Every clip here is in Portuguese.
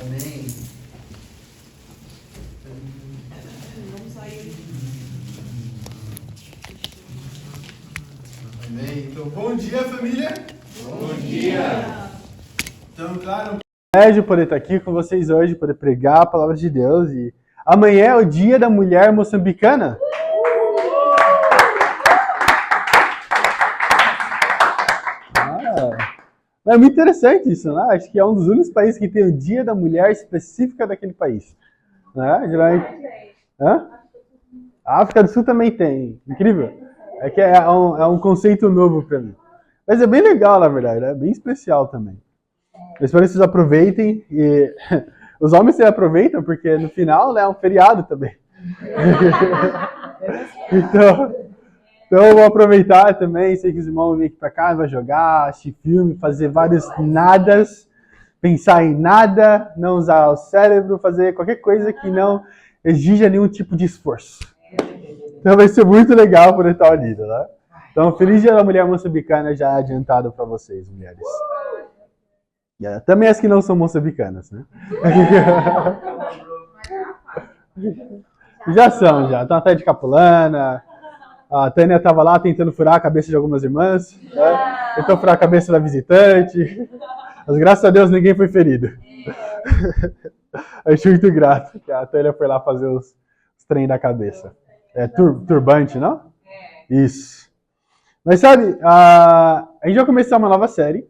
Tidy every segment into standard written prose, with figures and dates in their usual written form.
Amém. Amém. Então, bom dia, família. Bom dia. Então, claro, é um privilégio poder estar aqui com vocês hoje, poder pregar a palavra de Deus. E amanhã é o Dia da Mulher Moçambicana. É muito interessante isso, né? Acho que é um dos únicos países que tem o Dia da Mulher específica daquele país. Né? Geralmente... Hã? A África do Sul também tem. Incrível. É que é um conceito novo para mim. Mas é bem legal, na verdade. É bem especial também. Eu espero que vocês aproveitem. E os homens se aproveitam porque no final é um feriado também. Então eu vou aproveitar também. Sei que os irmãos vão vir aqui para cá, vai jogar, assistir filme, fazer vários nadas, pensar em nada, não usar o cérebro, fazer qualquer coisa que não exija nenhum tipo de esforço. Então vai ser muito legal poder estar unido, né? Então, feliz Dia da Mulher Moçambicana já adiantado para vocês, mulheres. Também as que não são moçambicanas, né? Já são, já. Estão até de capulana. A Tânia estava lá tentando furar a cabeça de algumas irmãs. Né? Tentou furar a cabeça da visitante. Mas graças a Deus ninguém foi ferido. Eu estou muito grato que a Tânia foi lá fazer os trem da cabeça. É turbante, não? Isso. Mas sabe, a gente vai começar uma nova série,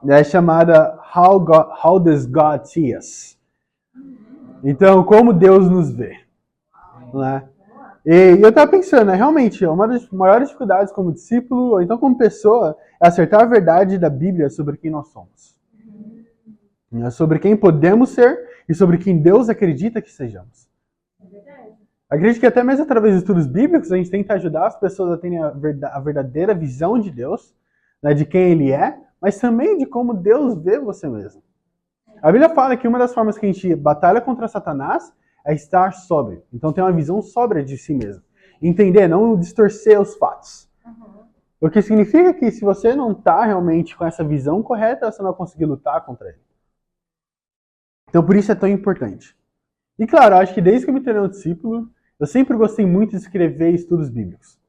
né, chamada How Does God See Us? Então, como Deus nos vê. Né? E eu estava pensando, né, realmente, uma das maiores dificuldades como discípulo, ou então como pessoa, é acertar a verdade da Bíblia sobre quem nós somos. Sobre quem podemos ser e sobre quem Deus acredita que sejamos. Acredito que até mesmo através de estudos bíblicos a gente tenta ajudar as pessoas a terem a verdadeira visão de Deus, né, de quem Ele é, mas também de como Deus vê você mesmo. A Bíblia fala que uma das formas que a gente batalha contra Satanás é estar sóbrio. Então ter uma visão sóbria de si mesmo. Entender, não distorcer os fatos. O que significa que se você não está realmente com essa visão correta, você não vai conseguir lutar contra ele. Então por isso é tão importante. E claro, acho que desde que eu me tornei um discípulo, eu sempre gostei muito de escrever estudos bíblicos,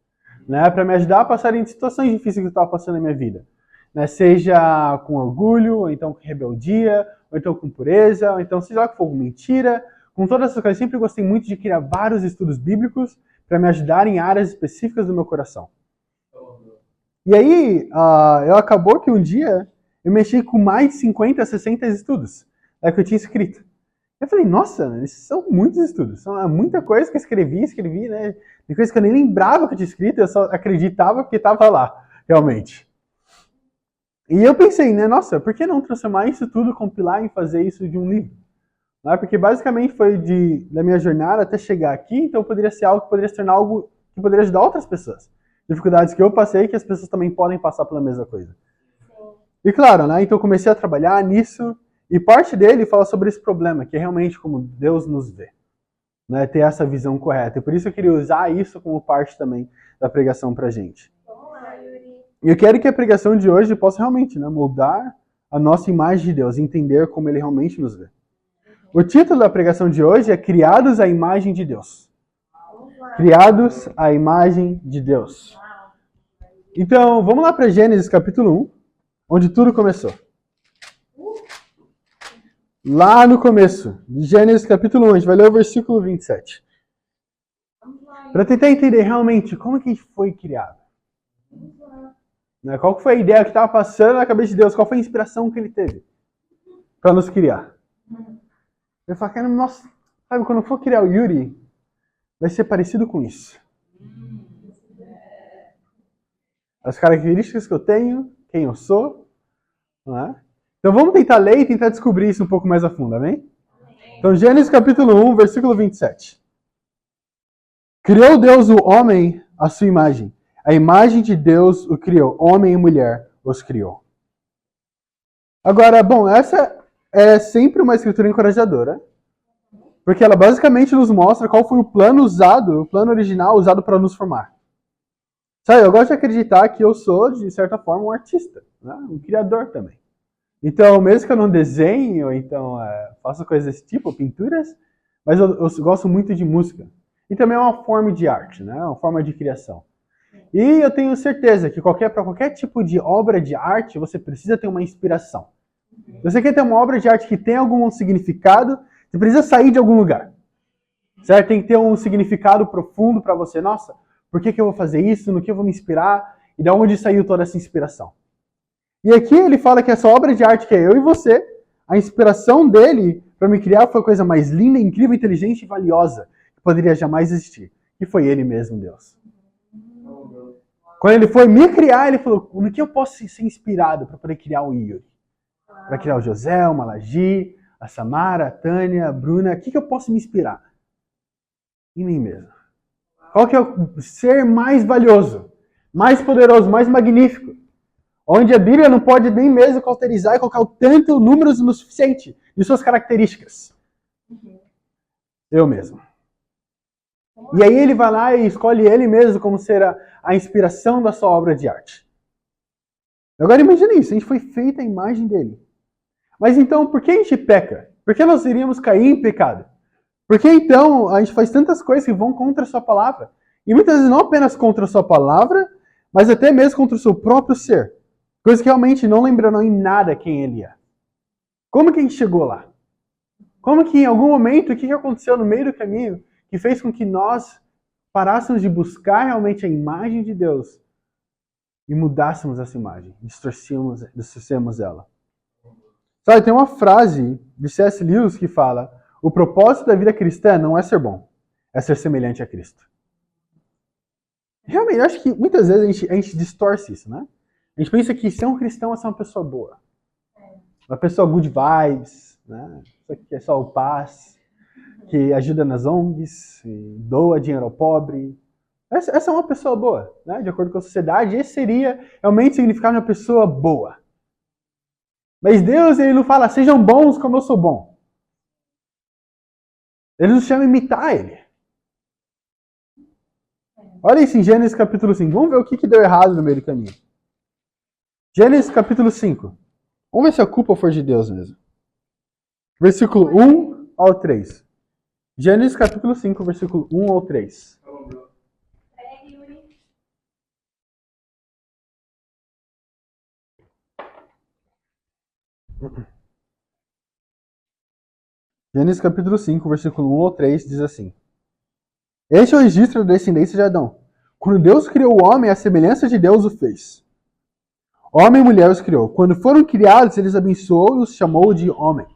né, para me ajudar a passar em situações difíceis que eu estava passando na minha vida. Né, seja com orgulho, ou então com rebeldia, ou então com pureza, ou então seja lá que for, com mentira. Com todas essas coisas, eu sempre gostei muito de criar vários estudos bíblicos para me ajudar em áreas específicas do meu coração. E aí, acabou que um dia eu mexi com mais de 50, 60 estudos que eu tinha escrito. Eu falei, nossa, esses são muitos estudos, são muita coisa que eu escrevi, né? De coisa que eu nem lembrava que eu tinha escrito, eu só acreditava porque estava lá, realmente. E eu pensei, né, nossa, por que não transformar isso tudo, compilar e fazer isso de um livro? Né? Porque basicamente foi da minha jornada até chegar aqui, então poderia ser algo que poderia se tornar algo que poderia ajudar outras pessoas. Dificuldades que eu passei, que as pessoas também podem passar pela mesma coisa. E claro, né, então eu comecei a trabalhar nisso, e parte dele fala sobre esse problema, que é realmente como Deus nos vê. Né, ter essa visão correta. E por isso eu queria usar isso como parte também da pregação pra gente. E eu quero que a pregação de hoje possa realmente, né, moldar a nossa imagem de Deus, entender como Ele realmente nos vê. O título da pregação de hoje é Criados à Imagem de Deus. Criados à Imagem de Deus. Então, vamos lá para Gênesis capítulo 1, onde tudo começou. Lá no começo, de Gênesis capítulo 1, a gente vai ler o versículo 27. Para tentar entender realmente como que a gente foi criado. Qual foi a ideia que estava passando na cabeça de Deus? Qual foi a inspiração que Ele teve para nos criar? Eu falo, cara, nossa, sabe, quando eu for criar o Yuri, vai ser parecido com isso. As características que eu tenho, quem eu sou. Né? Então vamos tentar ler e tentar descobrir isso um pouco mais a fundo, amém? Então Gênesis capítulo 1, versículo 27. Criou Deus o homem à sua imagem. A imagem de Deus o criou. Homem e mulher os criou. Agora, bom, essa é sempre uma escritura encorajadora. Porque ela basicamente nos mostra qual foi o plano usado, o plano original usado para nos formar. Sabe, eu gosto de acreditar que eu sou, de certa forma, um artista. Né? Um criador também. Então, mesmo que eu não desenhe, ou então faça coisas desse tipo, pinturas, mas eu gosto muito de música. E também é uma forma de arte, né? Uma forma de criação. E eu tenho certeza que para qualquer tipo de obra de arte, você precisa ter uma inspiração. Se você quer ter uma obra de arte que tem algum significado, você precisa sair de algum lugar. Certo? Tem que ter um significado profundo para você. Nossa, por que eu vou fazer isso? No que eu vou me inspirar? E de onde saiu toda essa inspiração? E aqui ele fala que essa obra de arte que é eu e você, a inspiração dele para me criar foi a coisa mais linda, incrível, inteligente e valiosa que poderia jamais existir. E foi ele mesmo, Deus. Quando ele foi me criar, ele falou, no que eu posso ser inspirado para poder criar o Yuri? Para criar o José, o Malagi, a Samara, a Tânia, a Bruna, o que eu posso me inspirar? Em mim mesmo. Qual que é o ser mais valioso, mais poderoso, mais magnífico? Onde a Bíblia não pode nem mesmo cauterizar e colocar o tanto números no suficiente de suas características. Eu mesmo. E aí ele vai lá e escolhe ele mesmo como ser a inspiração da sua obra de arte. Agora imagine isso, a gente foi feita a imagem dele. Mas então, por que a gente peca? Por que nós iríamos cair em pecado? Por que então a gente faz tantas coisas que vão contra a sua palavra? E muitas vezes não apenas contra a sua palavra, mas até mesmo contra o seu próprio ser. Coisas que realmente não lembrarão em nada quem ele é. Como que a gente chegou lá? Como que em algum momento, o que aconteceu no meio do caminho que fez com que nós parássemos de buscar realmente a imagem de Deus e mudássemos essa imagem, distorcemos ela? Sabe, tem uma frase de C.S. Lewis que fala: o propósito da vida cristã não é ser bom, é ser semelhante a Cristo. Realmente, eu acho que muitas vezes a gente distorce isso, né? A gente pensa que ser um cristão é ser uma pessoa boa. Uma pessoa good vibes, né? Que é só o paz, que ajuda nas ONGs, doa dinheiro ao pobre. Essa é uma pessoa boa, né? De acordo com a sociedade, esse seria realmente significar uma pessoa boa. Mas Deus, ele não fala, sejam bons como eu sou bom. Ele nos chama a imitar ele. Olha isso em Gênesis capítulo 5. Vamos ver o que deu errado no meio do caminho. Gênesis capítulo 5. Vamos ver se a culpa for de Deus mesmo. Versículo 1 ao 3. Gênesis capítulo 5, versículo 1 ao 3. Gênesis capítulo 5, versículo 1 ao 3 diz assim: este é o registro da descendência de Adão. Quando Deus criou o homem, a semelhança de Deus o fez. Homem e mulher os criou. Quando foram criados, ele os abençoou e os chamou de homem,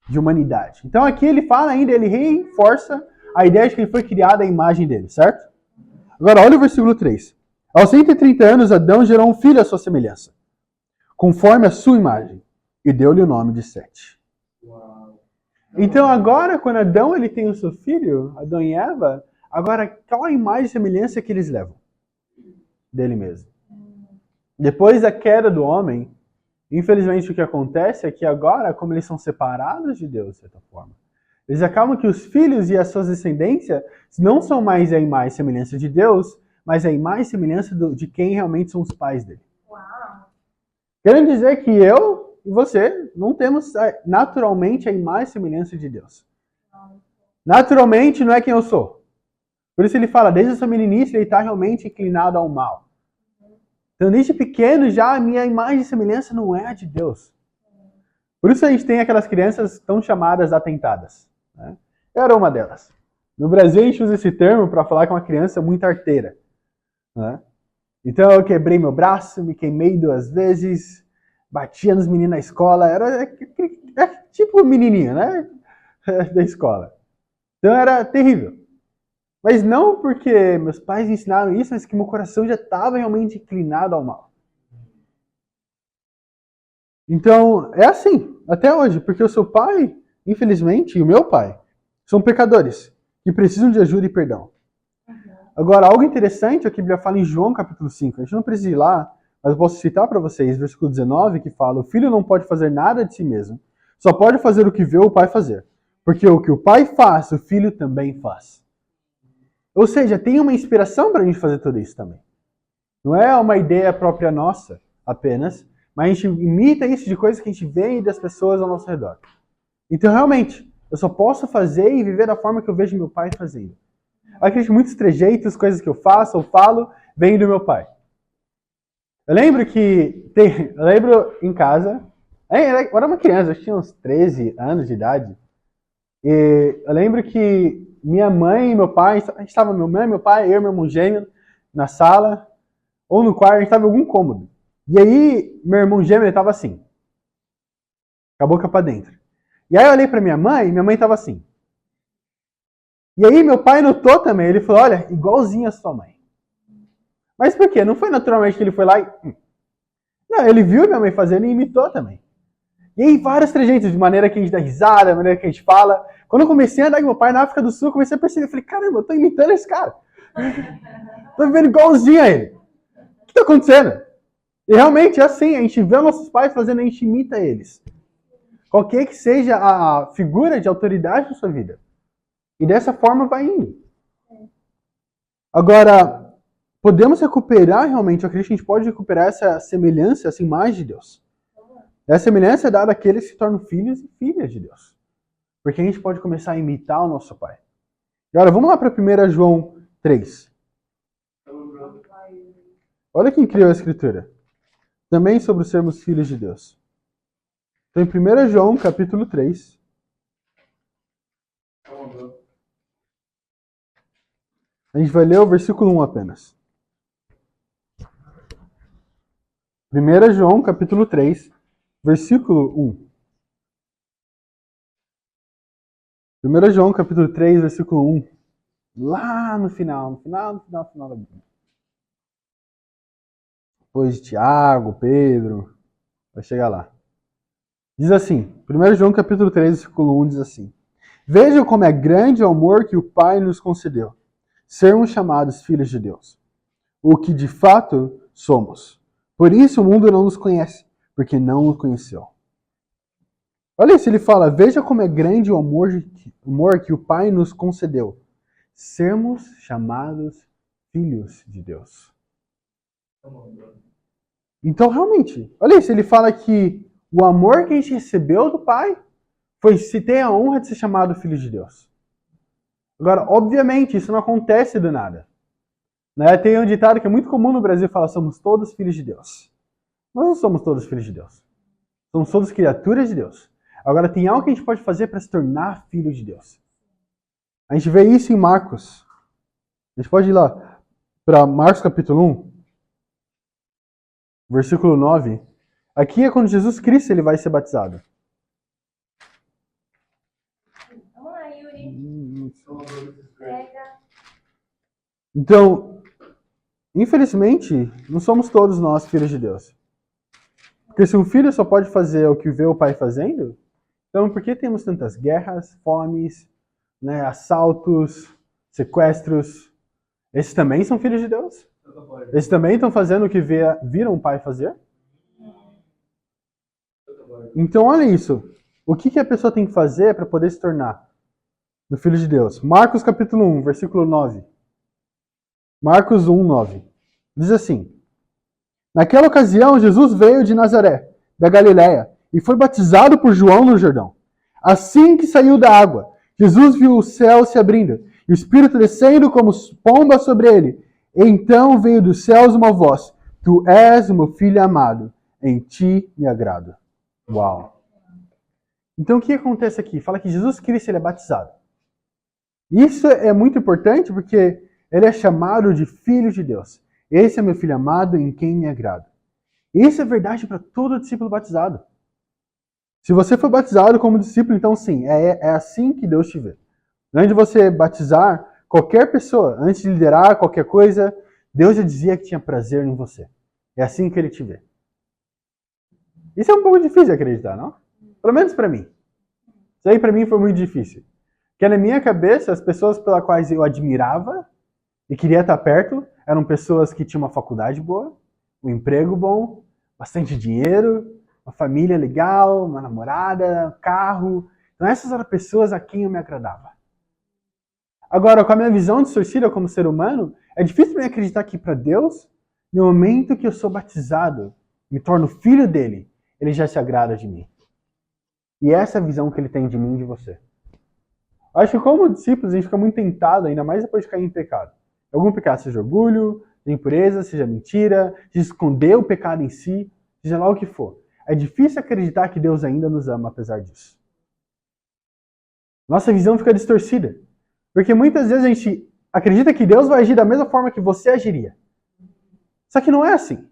de humanidade. Então aqui ele fala ainda, ele reforça a ideia de que ele foi criado à imagem dele, certo? Agora olha o versículo 3. Aos 130 anos, Adão gerou um filho à sua semelhança, conforme a sua imagem, e deu-lhe o nome de Sete. Então agora, quando Adão ele tem o seu filho, Adão e Eva, agora qual a imagem e semelhança que eles levam? Dele mesmo. Depois da queda do homem, infelizmente o que acontece é que agora, como eles são separados de Deus, de certa forma, eles acabam que os filhos e as suas descendências não são mais a imagem e semelhança de Deus, mas a imagem e semelhança de quem realmente são os pais dele. Uau. Querendo dizer que eu e você não temos naturalmente a imagem e semelhança de Deus. Naturalmente não é quem eu sou. Por isso ele fala, desde a sua meninice ele está realmente inclinado ao mal. Então desde pequeno já a minha imagem e semelhança não é a de Deus. Por isso a gente tem aquelas crianças tão chamadas atentadas. Né? Eu era uma delas. No Brasil a gente usa esse termo para falar que é uma criança muito arteira. Né? Então eu quebrei meu braço, me queimei 2 vezes, batia nos meninos na escola, era tipo menininho, né? Da escola. Então era terrível. Mas não porque meus pais ensinaram isso, mas que meu coração já estava realmente inclinado ao mal. Então, é assim, até hoje, porque o seu pai, infelizmente, e o meu pai, são pecadores, que precisam de ajuda e perdão. Agora, algo interessante é que a Bíblia fala em João capítulo 5, a gente não precisa ir lá, mas eu posso citar para vocês, versículo 19, que fala, o filho não pode fazer nada de si mesmo, só pode fazer o que vê o pai fazer. Porque o que o pai faz, o filho também faz. Ou seja, tem uma inspiração para a gente fazer tudo isso também. Não é uma ideia própria nossa, apenas, mas a gente imita isso de coisas que a gente vê das pessoas ao nosso redor. Então, realmente, eu só posso fazer e viver da forma que eu vejo meu pai fazendo. Eu acredito que muitos trejeitos, coisas que eu faço ou falo, vêm do meu pai. Eu lembro em casa, eu era uma criança, eu tinha uns 13 anos de idade, e eu lembro que minha mãe e meu pai, a gente estava, minha mãe, meu pai, eu e meu irmão gêmeo, na sala, ou no quarto, a gente estava em algum cômodo. E aí, meu irmão gêmeo, ele estava assim, com a boca pra dentro. E aí eu olhei pra minha mãe, e minha mãe estava assim. E aí meu pai notou também, ele falou, olha, igualzinho a sua mãe. Mas por quê? Não foi naturalmente que ele foi lá e... Não, ele viu minha mãe fazendo e imitou também. E aí vários trejeitos, de maneira que a gente dá risada, de maneira que a gente fala. Quando eu comecei a andar com meu pai na África do Sul, eu comecei a perceber, eu falei, caramba, eu tô imitando esse cara. Tô vivendo igualzinho a ele. O que tá acontecendo? E realmente é assim, a gente vê nossos pais fazendo, a gente imita eles. Qualquer que seja a figura de autoridade na sua vida. E dessa forma vai indo. Agora, podemos recuperar realmente, eu acredito que a gente pode recuperar essa semelhança, essa imagem de Deus. Essa semelhança é dada àqueles que se tornam filhos e filhas de Deus. Porque a gente pode começar a imitar o nosso Pai. Agora, vamos lá para 1 João 3. Olha que incrível a Escritura. Também sobre sermos filhos de Deus. Então, em 1 João, capítulo 3. A gente vai ler o versículo 1 apenas. 1 João, capítulo 3, versículo 1. 1 João, capítulo 3, versículo 1. Lá no final da Bíblia. Depois de Tiago, Pedro, vai chegar lá. Diz assim, 1 João, capítulo 3, versículo 1, diz assim. Vejam como é grande o amor que o Pai nos concedeu. Sermos chamados filhos de Deus. O que de fato somos. Por isso o mundo não nos conhece, porque não o conheceu. Olha isso, ele fala, veja como é grande o amor que o Pai nos concedeu. Sermos chamados filhos de Deus. Então, realmente, olha isso, ele fala que o amor que a gente recebeu do Pai foi se ter a honra de ser chamado filho de Deus. Agora, obviamente, isso não acontece do nada. Né? Tem um ditado que é muito comum no Brasil, fala, somos todos filhos de Deus. Nós não somos todos filhos de Deus. Somos todos criaturas de Deus. Agora, tem algo que a gente pode fazer para se tornar filho de Deus. A gente vê isso em Marcos. A gente pode ir lá para Marcos capítulo 1, versículo 9. Aqui é quando Jesus Cristo ele vai ser batizado. Vamos lá, Yuri. Então, infelizmente, não somos todos nós filhos de Deus. Porque se um filho só pode fazer o que vê o pai fazendo, então por que temos tantas guerras, fomes, né, assaltos, sequestros? Esses também são filhos de Deus? Esses também estão fazendo o que viram o pai fazer? Então olha isso. O que a pessoa tem que fazer para poder se tornar do filho de Deus? Marcos capítulo 1, versículo 9. Marcos 1, 9. Diz assim. Naquela ocasião, Jesus veio de Nazaré, da Galiléia, e foi batizado por João no Jordão. Assim que saiu da água, Jesus viu o céu se abrindo, e o Espírito descendo como pomba sobre ele. E então veio dos céus uma voz, Tu és o meu filho amado, em ti me agrado. Uau! Então o que acontece aqui? Fala que Jesus Cristo ele é batizado. Isso é muito importante porque ele é chamado de filho de Deus. Esse é meu filho amado em quem me agrado. Isso é verdade para todo discípulo batizado. Se você foi batizado como discípulo, então sim, é assim que Deus te vê. Antes de você batizar qualquer pessoa, antes de liderar qualquer coisa, Deus já dizia que tinha prazer em você. É assim que ele te vê. Isso é um pouco difícil de acreditar, não? Pelo menos para mim. Isso aí para mim foi muito difícil. Porque na minha cabeça, as pessoas pelas quais eu admirava e queria estar perto eram pessoas que tinham uma faculdade boa, um emprego bom, bastante dinheiro, uma família legal, uma namorada, carro. Então essas eram pessoas a quem eu me agradava. Agora, com a minha visão distorcida como ser humano, é difícil me acreditar que para Deus, no momento que eu sou batizado, me torno filho dele, ele já se agrada de mim. E essa é a visão que ele tem de mim e de você. Acho que como discípulos a gente fica muito tentado, ainda mais depois de cair em pecado. Algum pecado, seja orgulho, seja impureza, seja mentira, de esconder o pecado em si, seja lá o que for. É difícil acreditar que Deus ainda nos ama apesar disso. Nossa visão fica distorcida. Porque muitas vezes a gente acredita que Deus vai agir da mesma forma que você agiria. Só que não é assim.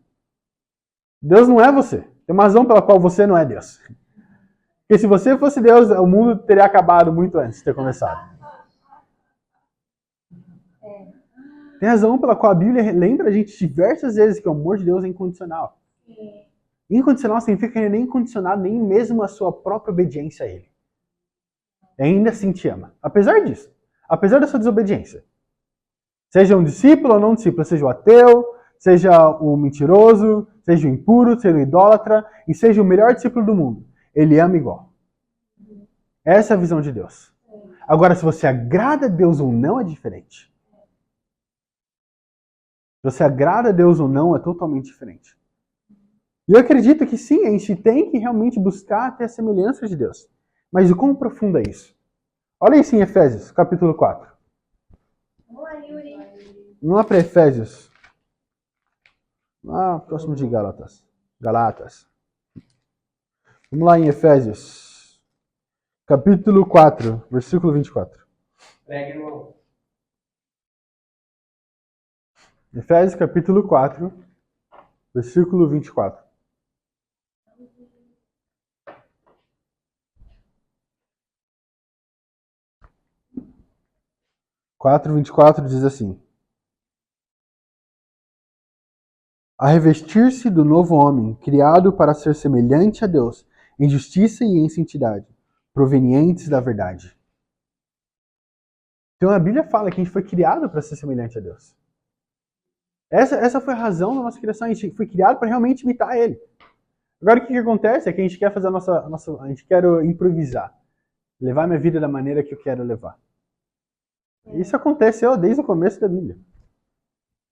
Deus não é você. Tem uma razão pela qual você não é Deus. Porque se você fosse Deus, o mundo teria acabado muito antes de ter começado. Tem razão pela qual a Bíblia lembra a gente diversas vezes que o amor de Deus é incondicional. Incondicional significa que ele nem é incondicionado nem mesmo a sua própria obediência a ele. E ainda assim te ama. Apesar disso. Apesar da sua desobediência. Seja um discípulo ou não discípulo, seja o ateu, seja o mentiroso, seja o impuro, seja o idólatra, e seja o melhor discípulo do mundo. Ele ama igual. Essa é a visão de Deus. Agora, se você agrada a Deus ou não, é diferente. Se você agrada a Deus ou não, é totalmente diferente. E eu acredito que sim, a gente tem que realmente buscar ter a semelhança de Deus. Mas o quão profundo é isso? Olha isso em Efésios, capítulo 4. Vamos lá, Yuri. Vamos lá para Efésios. Lá próximo de Galatas. Vamos lá em Efésios, capítulo 4, versículo 24. Prega, irmão. Efésios, capítulo 4, versículo 24. 4:24 diz assim: a revestir-se do novo homem, criado para ser semelhante a Deus, em justiça e em santidade, provenientes da verdade. Então a Bíblia fala que a gente foi criado para ser semelhante a Deus. Essa foi a razão da nossa criação, a gente foi criado para realmente imitar Ele. Agora o que acontece é que a gente quer fazer a gente quer improvisar, levar minha vida da maneira que eu quero levar. Isso aconteceu desde o começo da Bíblia.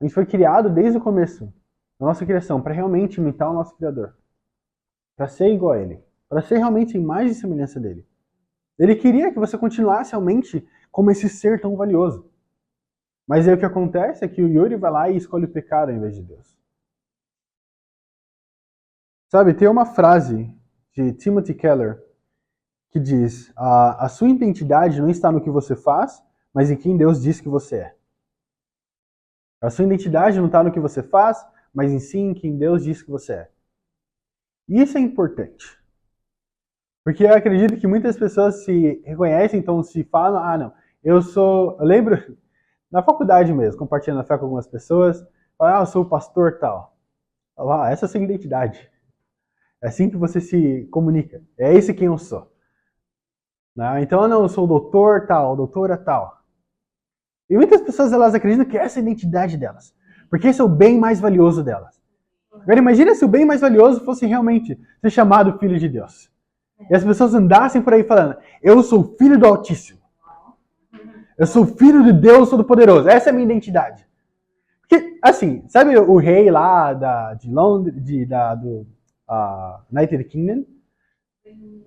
A gente foi criado desde o começo da nossa criação para realmente imitar o nosso Criador. Para ser igual a Ele. Para ser realmente a imagem e semelhança dele. Ele queria que você continuasse realmente como esse ser tão valioso. Mas aí o que acontece é que o Yuri vai lá e escolhe o pecado ao invés de Deus. Sabe, tem uma frase de Timothy Keller que diz: a sua identidade não está no que você faz, mas em quem Deus diz que você é. A sua identidade não está no que você faz, mas em si em quem Deus diz que você é. E isso é importante. Porque eu acredito que muitas pessoas se reconhecem, então se falam, não, eu lembro, na faculdade mesmo, compartilhando a fé com algumas pessoas, eu sou o pastor tal. Essa é a sua identidade. É assim que você se comunica. É esse quem eu sou. Então, não, eu sou o doutor tal, doutora tal. E muitas pessoas, elas acreditam que essa é a identidade delas. Porque esse é o bem mais valioso delas. Agora, imagina se o bem mais valioso fosse realmente ser chamado filho de Deus. E as pessoas andassem por aí falando, eu sou filho do Altíssimo. Eu sou filho de Deus Todo-Poderoso. Essa é a minha identidade. Porque, assim, sabe o rei lá de Londres, do United Kingdom?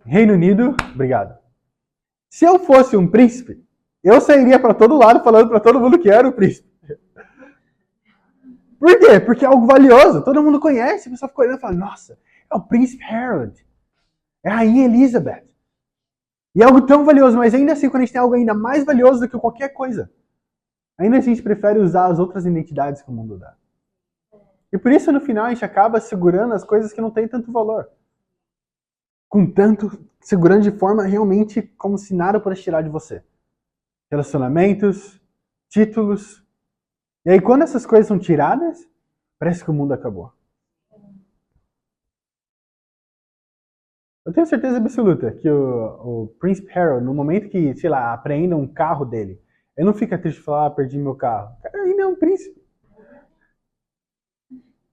Reino Unido, obrigado. Se eu fosse um príncipe, eu sairia para todo lado falando para todo mundo que era o príncipe. Por quê? Porque é algo valioso. Todo mundo conhece. A pessoa fica olhando e fala, nossa, é o príncipe Harold. É a rainha Elizabeth. E é algo tão valioso, mas ainda assim, quando a gente tem algo ainda mais valioso do que qualquer coisa, ainda assim a gente prefere usar as outras identidades que o mundo dá. E por isso, no final, a gente acaba segurando as coisas que não têm tanto valor. Segurando de forma realmente como se nada pudesse tirar de você. Relacionamentos, títulos. E aí, quando essas coisas são tiradas, parece que o mundo acabou. Eu tenho certeza absoluta que o Príncipe Harold, no momento que, sei lá, apreendam um carro dele, ele não fica triste de falar, perdi meu carro. O cara ainda é um príncipe.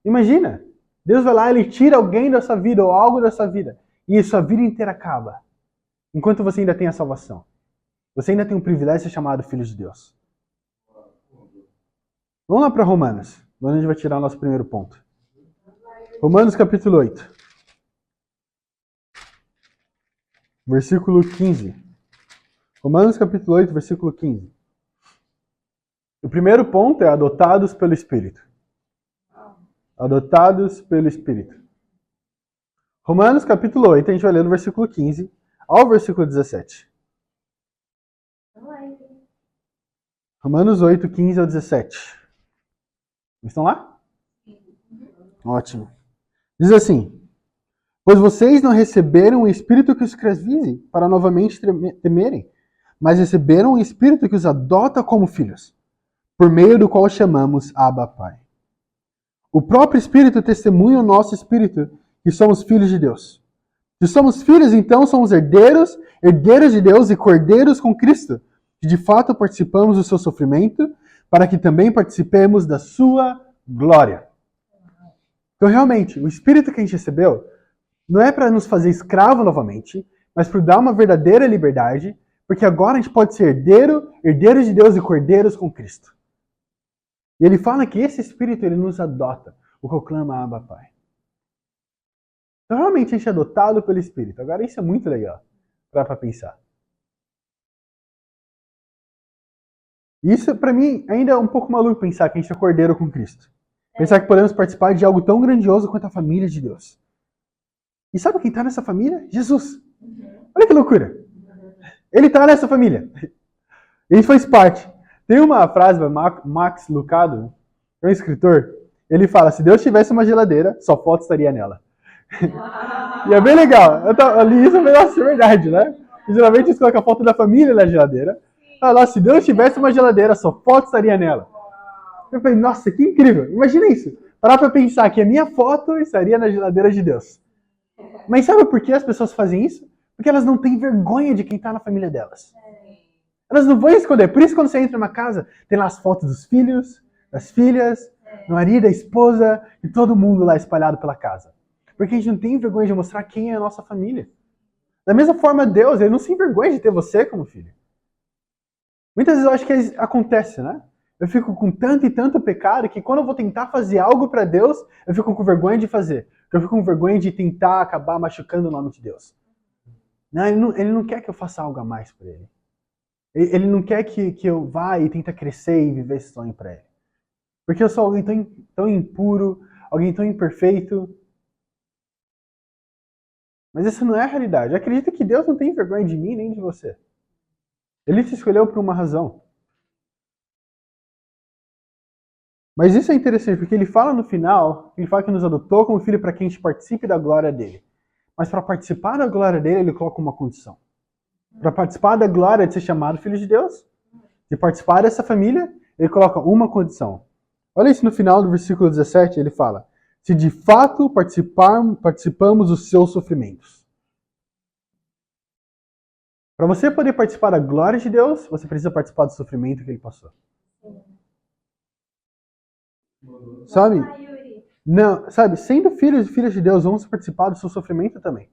Imagina, Deus vai lá, ele tira alguém da sua vida ou algo da sua vida, e a sua vida inteira acaba. Enquanto você ainda tem a salvação. Você ainda tem um privilégio de ser chamado filho de Deus. Vamos lá para Romanos, onde a gente vai tirar o nosso primeiro ponto. Romanos capítulo 8. Versículo 15. Romanos capítulo 8, versículo 15. O primeiro ponto é adotados pelo Espírito. Adotados pelo Espírito. Romanos capítulo 8, a gente vai ler do versículo 15 ao versículo 17. Romanos 8, 15 ao 17. Estão lá? Ótimo. Diz assim: pois vocês não receberam o Espírito que os escravize para novamente temerem, mas receberam o Espírito que os adota como filhos, por meio do qual chamamos Abba Pai. O próprio Espírito testemunha o nosso Espírito que somos filhos de Deus. Se somos filhos, então somos herdeiros, herdeiros de Deus e cordeiros com Cristo, que de fato participamos do seu sofrimento, para que também participemos da sua glória. Então, realmente, o Espírito que a gente recebeu não é para nos fazer escravo novamente, mas para dar uma verdadeira liberdade, porque agora a gente pode ser herdeiros de Deus e cordeiros com Cristo. E ele fala que esse Espírito ele nos adota, o que clama Abba Pai. Então, realmente, a gente é adotado pelo Espírito. Agora, isso é muito legal para pensar. Isso, para mim, ainda é um pouco maluco pensar que a gente é cordeiro com Cristo. Pensar que podemos participar de algo tão grandioso quanto a família de Deus. E sabe quem está nessa família? Jesus. Olha que loucura. Ele está nessa família. Ele faz parte. Tem uma frase do Max Lucado, que é um escritor. Ele fala, se Deus tivesse uma geladeira, sua foto estaria nela. E é bem legal. Eu li isso, mas é verdade, né? E, geralmente eles colocam a foto da família na geladeira. Fala, se Deus tivesse uma geladeira, sua foto estaria nela. Eu falei, nossa, que incrível. Imagina isso. Parar pra pensar que a minha foto estaria na geladeira de Deus. Mas sabe por que as pessoas fazem isso? Porque elas não têm vergonha de quem tá na família delas. Elas não vão esconder. Por isso, quando você entra numa casa, tem lá as fotos dos filhos, das filhas, do marido, da esposa, e todo mundo lá espalhado pela casa. Porque a gente não tem vergonha de mostrar quem é a nossa família. Da mesma forma, Deus, ele não se envergonha de ter você como filho. Muitas vezes eu acho que acontece, né? Eu fico com tanto e tanto pecado que quando eu vou tentar fazer algo para Deus, eu fico com vergonha de fazer. Eu fico com vergonha de tentar acabar machucando o nome de Deus. Não, ele não quer que eu faça algo a mais por ele. Ele não quer que eu vá e tente crescer e viver esse sonho para ele. Porque eu sou alguém tão impuro, alguém tão imperfeito. Mas essa não é a realidade. Eu acredito que Deus não tem vergonha de mim nem de você. Ele te escolheu por uma razão. Mas isso é interessante, porque ele fala no final, ele fala que nos adotou como filho para que a gente participe da glória dele. Mas para participar da glória dele, ele coloca uma condição. Para participar da glória de ser chamado filho de Deus, de participar dessa família, ele coloca uma condição. Olha isso no final do versículo 17, ele fala, se de fato participamos dos seus sofrimentos. Para você poder participar da glória de Deus, você precisa participar do sofrimento que ele passou. Sabe? Não, sabe, sendo filhos e filhas de Deus, vamos participar do seu sofrimento também.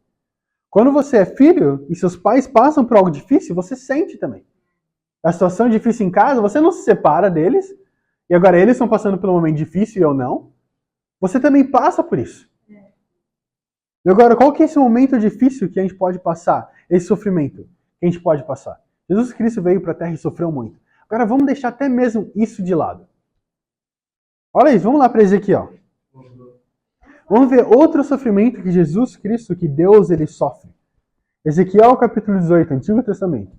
Quando você é filho e seus pais passam por algo difícil, você sente também. A situação difícil em casa, você não se separa deles, e agora eles estão passando por um momento difícil e eu não. Você também passa por isso. E agora, qual que é esse momento difícil que a gente pode passar? Esse sofrimento que a gente pode passar? Jesus Cristo veio para a Terra e sofreu muito. Agora vamos deixar até mesmo isso de lado. Olha isso, vamos lá para Ezequiel. Vamos ver outro sofrimento que Jesus Cristo, que Deus, ele sofre. Ezequiel capítulo 18, Antigo Testamento.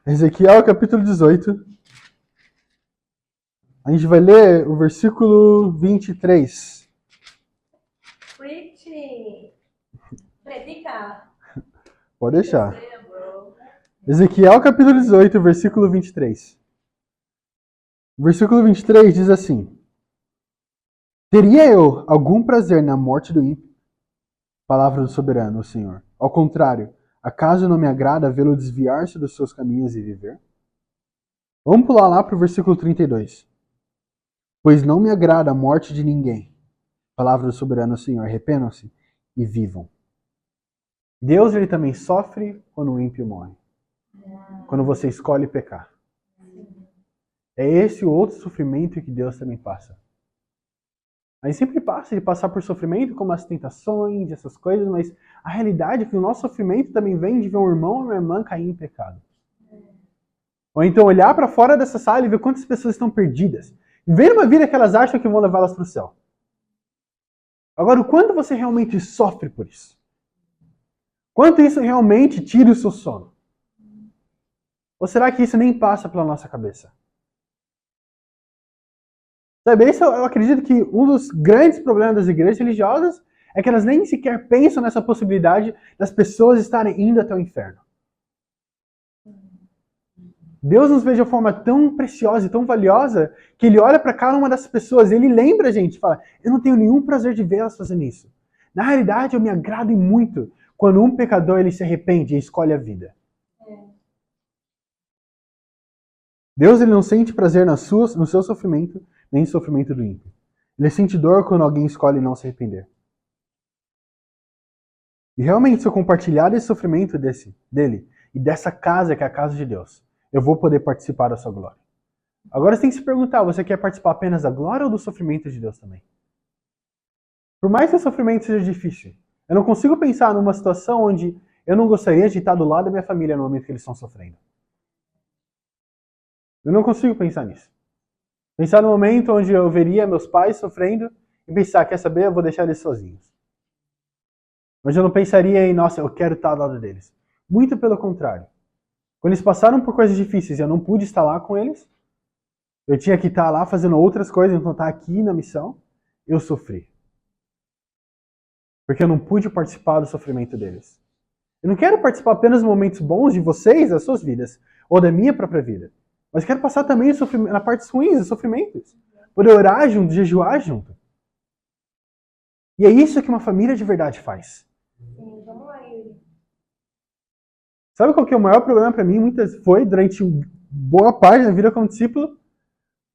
Ezequiel capítulo 18. A gente vai ler o versículo 23. Preaching. Predicar. Pode deixar. Ezequiel capítulo 18, versículo 23. O versículo 23 diz assim: teria eu algum prazer na morte do ímpio? Palavra do soberano, o Senhor. Ao contrário, acaso não me agrada vê-lo desviar-se dos seus caminhos e viver? Vamos pular lá para o versículo 32. Pois não me agrada a morte de ninguém. Palavra do soberano, o Senhor. Arrependam-se e vivam. Deus, ele também sofre quando o ímpio morre. Quando você escolhe pecar. É esse o outro sofrimento que Deus também passa. A gente sempre passa de passar por sofrimento, como as tentações, essas coisas, mas a realidade é que o nosso sofrimento também vem de ver um irmão ou uma irmã cair em pecado. Ou então olhar para fora dessa sala e ver quantas pessoas estão perdidas. Ver uma vida que elas acham que vão levá-las para o céu. Agora, o quanto você realmente sofre por isso? Quanto isso realmente tira o seu sono? Ou será que isso nem passa pela nossa cabeça? Sabe, esse eu acredito que um dos grandes problemas das igrejas religiosas é que elas nem sequer pensam nessa possibilidade das pessoas estarem indo até o inferno. Deus nos vê de uma forma tão preciosa e tão valiosa que Ele olha para cada uma dessas pessoas e Ele lembra a gente, fala, eu não tenho nenhum prazer de vê-las fazendo isso. Na realidade, eu me agrado muito quando um pecador ele se arrepende e escolhe a vida. Deus ele não sente prazer no seu sofrimento, nem no sofrimento do ímpio. Ele sente dor quando alguém escolhe não se arrepender. E realmente, se eu compartilhar desse sofrimento dele e dessa casa que é a casa de Deus, eu vou poder participar da sua glória. Agora você tem que se perguntar, você quer participar apenas da glória ou do sofrimento de Deus também? Por mais que o sofrimento seja difícil, eu não consigo pensar numa situação onde eu não gostaria de estar do lado da minha família no momento que eles estão sofrendo. Eu não consigo pensar nisso. Pensar no momento onde eu veria meus pais sofrendo e pensar, quer saber, eu vou deixar eles sozinhos. Mas eu não pensaria em, nossa, eu quero estar ao lado deles. Muito pelo contrário. Quando eles passaram por coisas difíceis e eu não pude estar lá com eles, eu tinha que estar lá fazendo outras coisas, então estar aqui na missão, eu sofri. Porque eu não pude participar do sofrimento deles. Eu não quero participar apenas dos momentos bons de vocês, das suas vidas, ou da minha própria vida. Mas quero passar também na partes ruins, os sofrimentos. Poder orar junto, jejuar junto. E é isso que uma família de verdade faz. Sim, vamos lá, Yuri. Sabe qual que é o maior problema para mim? Foi, durante boa parte da vida como discípulo,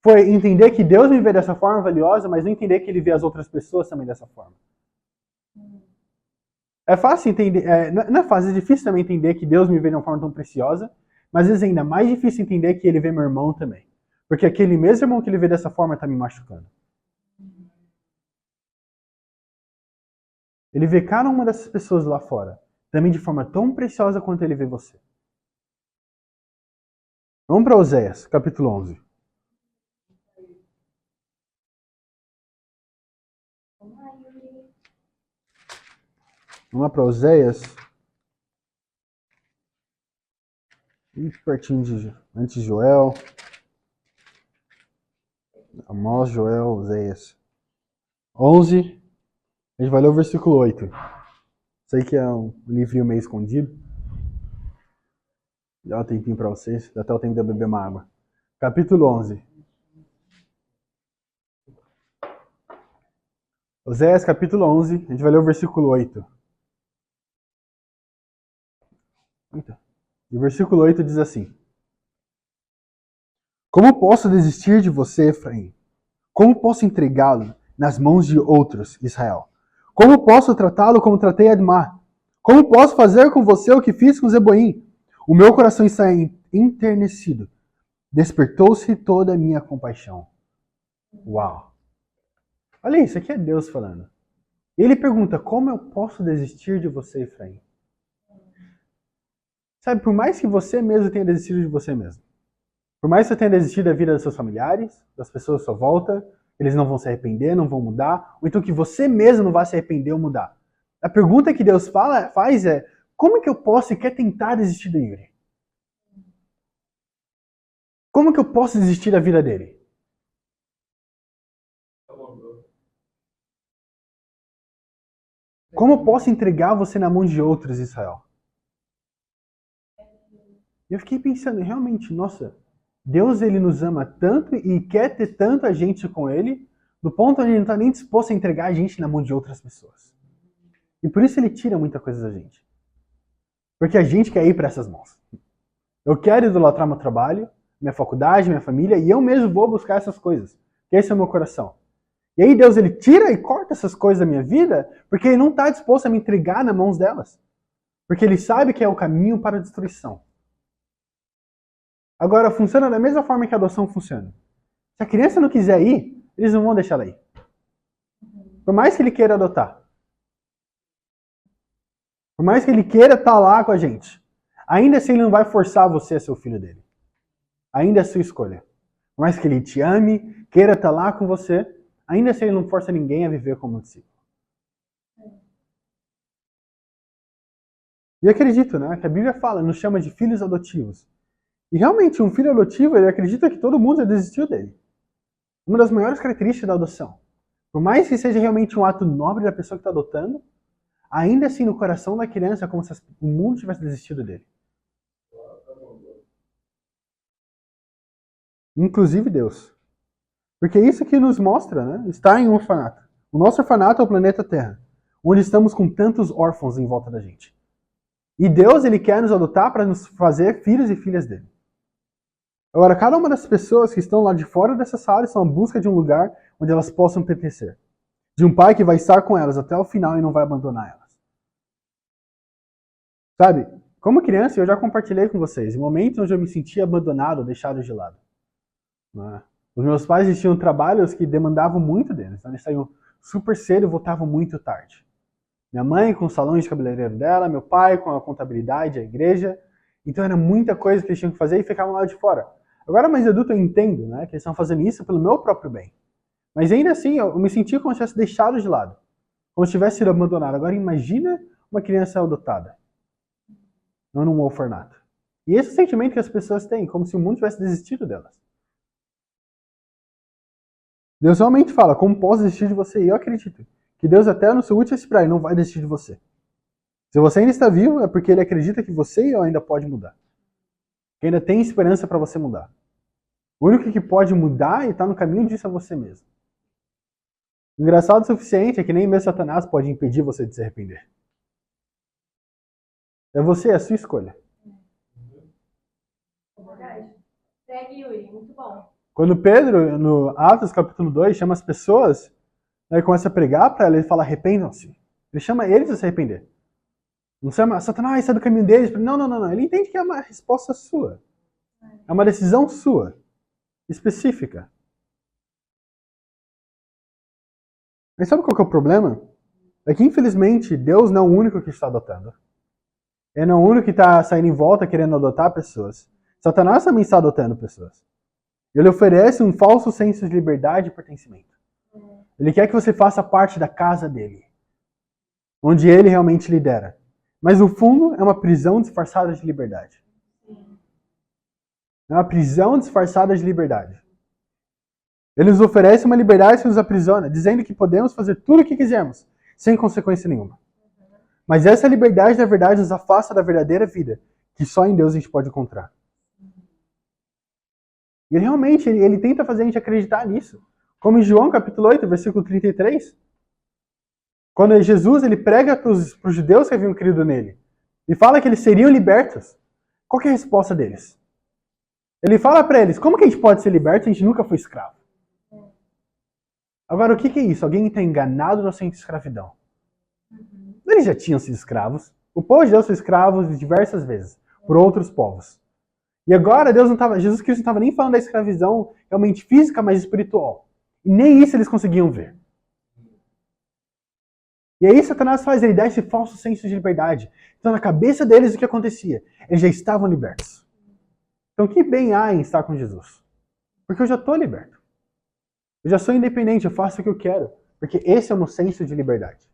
foi entender que Deus me vê dessa forma valiosa, mas não entender que Ele vê as outras pessoas também dessa forma. É fácil entender, não é fácil, é difícil também entender que Deus me vê de uma forma tão preciosa, mas às vezes é ainda mais difícil entender que Ele vê meu irmão também. Porque aquele mesmo irmão que Ele vê dessa forma está me machucando. Ele vê cada uma dessas pessoas lá fora, também de forma tão preciosa quanto Ele vê você. Vamos para Oséias, capítulo 11. Vamos lá, Yuri. Vamos lá para Oséias. E pertinho antes de Joel. Amós, Joel, Oséias. 11. A gente vai ler o versículo 8. Sei que é um livrinho meio escondido. Dá um tempinho para vocês. Dá até o tempo de eu beber uma água. Capítulo 11. Oséias, capítulo 11. A gente vai ler o versículo 8. E o versículo 8 diz assim: Como posso desistir de você, Efraim? Como posso entregá-lo nas mãos de outros, Israel? Como posso tratá-lo como tratei Admá? Como posso fazer com você o que fiz com Zeboim? O meu coração está enternecido. Despertou-se toda a minha compaixão. Uau! Olha isso, aqui é Deus falando. Ele pergunta, como eu posso desistir de você, Efraim? Sabe, por mais que você mesmo tenha desistido de você mesmo, por mais que você tenha desistido da vida dos seus familiares, das pessoas à sua volta, eles não vão se arrepender, não vão mudar, ou então que você mesmo não vai se arrepender ou mudar. A pergunta que Deus faz é, como que eu posso e quer tentar desistir do Yuri? Como que eu posso desistir da vida dele? Como eu posso entregar você na mão de outros, Israel? E eu fiquei pensando, realmente, nossa, Deus ele nos ama tanto e quer ter tanto a gente com ele, do ponto onde ele não está nem disposto a entregar a gente na mão de outras pessoas. E por isso ele tira muita coisa da gente. Porque a gente quer ir para essas mãos. Eu quero idolatrar meu trabalho, minha faculdade, minha família, e eu mesmo vou buscar essas coisas. Esse é o meu coração. E aí Deus ele tira e corta essas coisas da minha vida, porque ele não está disposto a me entregar nas mãos delas. Porque ele sabe que é o caminho para a destruição. Agora, funciona da mesma forma que a adoção funciona. Se a criança não quiser ir, eles não vão deixar ela ir. Por mais que ele queira adotar. Por mais que ele queira estar lá com a gente. Ainda assim, ele não vai forçar você a ser o filho dele. Ainda é sua escolha. Por mais que ele te ame, queira estar lá com você, ainda assim ele não força ninguém a viver como discípulo. E acredito, né, que a Bíblia fala, nos chama de filhos adotivos. E realmente, um filho adotivo, ele acredita que todo mundo já desistiu dele. Uma das maiores características da adoção. Por mais que seja realmente um ato nobre da pessoa que está adotando, ainda assim no coração da criança é como se o mundo tivesse desistido dele. Inclusive Deus. Porque é isso que nos mostra, né? Estar em um orfanato. O nosso orfanato é o planeta Terra, onde estamos com tantos órfãos em volta da gente. E Deus, ele quer nos adotar para nos fazer filhos e filhas dele. Agora, cada uma das pessoas que estão lá de fora dessa sala estão à busca de um lugar onde elas possam pertencer. De um pai que vai estar com elas até o final e não vai abandonar elas. Sabe, como criança, eu já compartilhei com vocês em momentos onde eu me sentia abandonado ou deixado de lado. Né? Os meus pais eles tinham trabalhos que demandavam muito deles. Então eles saíam super cedo e voltavam muito tarde. Minha mãe com o salão de cabeleireiro dela, meu pai com a contabilidade, a igreja. Então era muita coisa que eles tinham que fazer e ficavam lá de fora. Agora, mais adulto, eu entendo, né, que eles estão fazendo isso pelo meu próprio bem. Mas ainda assim, eu me sentia como se tivesse deixado de lado. Como se tivesse sido abandonado. Agora, imagina uma criança adotada. Não num orfanato. E esse é o sentimento que as pessoas têm, como se o mundo tivesse desistido delas. Deus realmente fala, como posso desistir de você? E eu acredito que Deus até no seu último respirar não vai desistir de você. Se você ainda está vivo, é porque Ele acredita que você ainda pode mudar. Que ainda tem esperança para você mudar. O único que pode mudar e está no caminho disso é você mesmo. Engraçado o suficiente é que nem mesmo Satanás pode impedir você de se arrepender. É você, é a sua escolha. Segue, Yuri, muito bom. Quando Pedro, no Atos capítulo 2, chama as pessoas, né, e começa a pregar para elas, ele fala, arrependam-se. Ele chama eles a se arrepender. Não chama, Satanás, sai do caminho deles. Não. Ele entende que é uma resposta sua. É uma decisão sua. Específica. Mas sabe qual que é o problema? É que, infelizmente, Deus não é o único que está adotando. Ele não é o único que está saindo em volta querendo adotar pessoas. Satanás também está adotando pessoas. Ele oferece um falso senso de liberdade e pertencimento. Ele quer que você faça parte da casa dele. Onde ele realmente lidera. Mas no fundo é uma prisão disfarçada de liberdade. É uma prisão disfarçada de liberdade. Ele nos oferece uma liberdade que nos aprisiona, dizendo que podemos fazer tudo o que quisermos, sem consequência nenhuma. Mas essa liberdade, na verdade, nos afasta da verdadeira vida, que só em Deus a gente pode encontrar. E realmente, ele tenta fazer a gente acreditar nisso. Como em João capítulo 8, versículo 33. Quando Jesus ele prega para os judeus que haviam crido nele, e fala que eles seriam libertos, qual que é a resposta deles? Ele fala para eles, como que a gente pode ser liberto se a gente nunca foi escravo? Agora, o que é isso? Alguém está enganado no senso de escravidão. Eles já tinham sido escravos. O povo de Deus foi escravo diversas vezes, por outros povos. E agora Jesus Cristo não estava nem falando da escravidão realmente física, mas espiritual. E nem isso eles conseguiam ver. E aí Satanás faz, ele dá esse falso senso de liberdade. Então na cabeça deles o que acontecia? Eles já estavam libertos. Então que bem há em estar com Jesus? Porque eu já estou liberto. Eu já sou independente, eu faço o que eu quero. Porque esse é o meu senso de liberdade.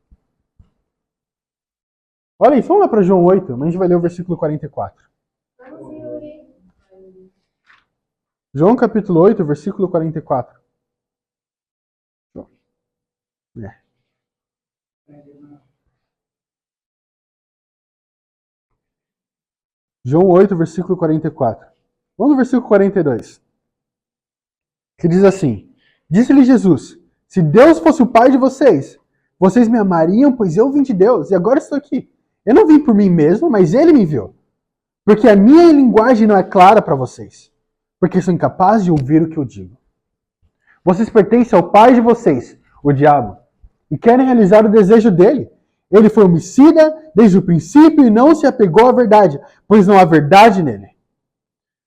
Olha isso, vamos lá para João 8, mas a gente vai ler o versículo 44. Vamos, Yuri. João capítulo 8, versículo 44. João 8, versículo 44. Vamos no versículo 42. Que diz assim: Disse-lhe Jesus, se Deus fosse o pai de vocês, vocês me amariam, pois eu vim de Deus e agora estou aqui. Eu não vim por mim mesmo, mas ele me enviou. Porque a minha linguagem não é clara para vocês, porque sou incapaz de ouvir o que eu digo. Vocês pertencem ao pai de vocês, o diabo, e querem realizar o desejo dele. Ele foi homicida desde o princípio e não se apegou à verdade, pois não há verdade nele.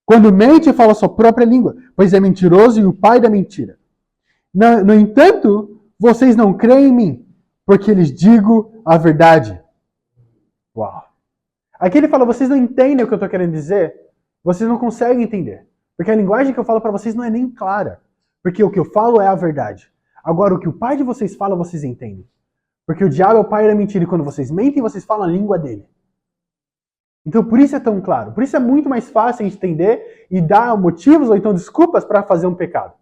Quando mente, fala a sua própria língua, pois é mentiroso e o pai da mentira. No entanto, vocês não creem em mim, porque lhes digo a verdade. Uau. Aqui ele fala, vocês não entendem o que eu estou querendo dizer? Vocês não conseguem entender. Porque a linguagem que eu falo para vocês não é nem clara. Porque o que eu falo é a verdade. Agora, o que o pai de vocês fala, vocês entendem. Porque o diabo é o pai da mentira e quando vocês mentem, vocês falam a língua dele. Então, por isso é tão claro. Por isso é muito mais fácil entender e dar motivos ou então desculpas para fazer um pecado.